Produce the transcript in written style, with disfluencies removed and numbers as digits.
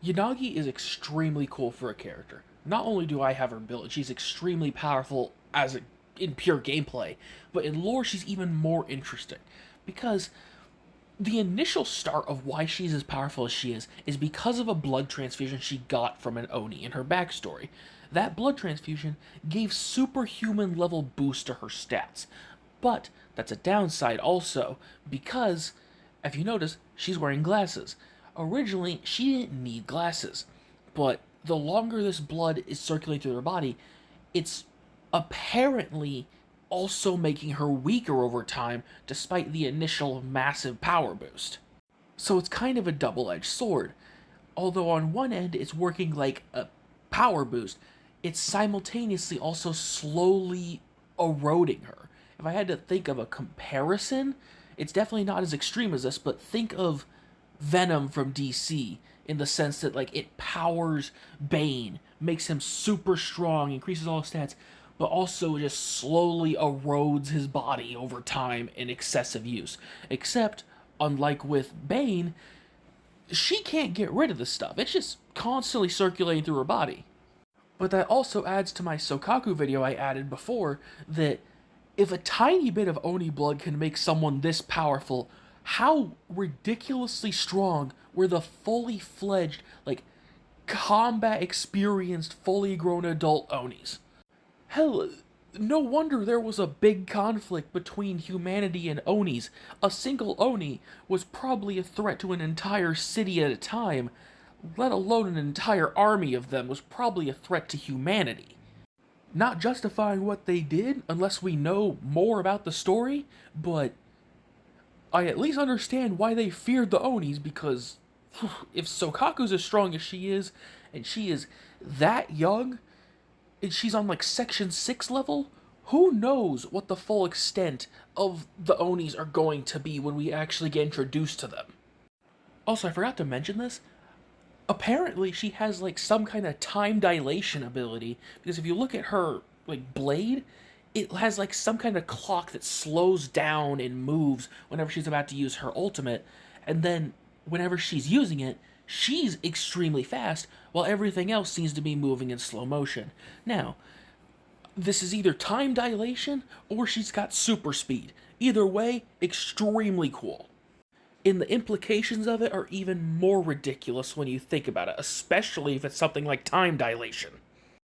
Yanagi is extremely cool for a character. Not only do I have her built, she's extremely powerful in pure gameplay, but in lore she's even more interesting because the initial start of why she's as powerful as she is because of a blood transfusion she got from an Oni in her backstory. That blood transfusion gave superhuman level boost to her stats. But that's a downside also, because if you notice, she's wearing glasses. Originally, she didn't need glasses, but the longer this blood is circulating through her body, it's apparently also making her weaker over time, despite the initial massive power boost. So it's kind of a double edged sword. Although on one end it's working like a power boost, it's simultaneously also slowly eroding her. If I had to think of a comparison, it's definitely not as extreme as this, but think of Venom from DC in the sense that like it powers Bane, makes him super strong, increases all his stats, but also just slowly erodes his body over time in excessive use. Except, unlike with Bane, she can't get rid of this stuff. It's just constantly circulating through her body. But that also adds to my Sokaku video I added before that if a tiny bit of Oni blood can make someone this powerful, how ridiculously strong were the fully fledged, like, combat experienced, fully grown adult Onis? Hell, no wonder there was a big conflict between humanity and Onis. A single Oni was probably a threat to an entire city at a time, let alone an entire army of them was probably a threat to humanity. Not justifying what they did unless we know more about the story, but I at least understand why they feared the Onis because if Sokaku's as strong as she is, and she is that young, and she's on like section 6 level, who knows what the full extent of the Onis are going to be when we actually get introduced to them. Also, I forgot to mention this. Apparently, she has like some kind of time dilation ability, because if you look at her like blade, it has like some kind of clock that slows down and moves whenever she's about to use her ultimate, and then whenever she's using it, she's extremely fast, while everything else seems to be moving in slow motion. Now, this is either time dilation or she's got super speed. Either way, extremely cool. And the implications of it are even more ridiculous when you think about it, especially if it's something like time dilation.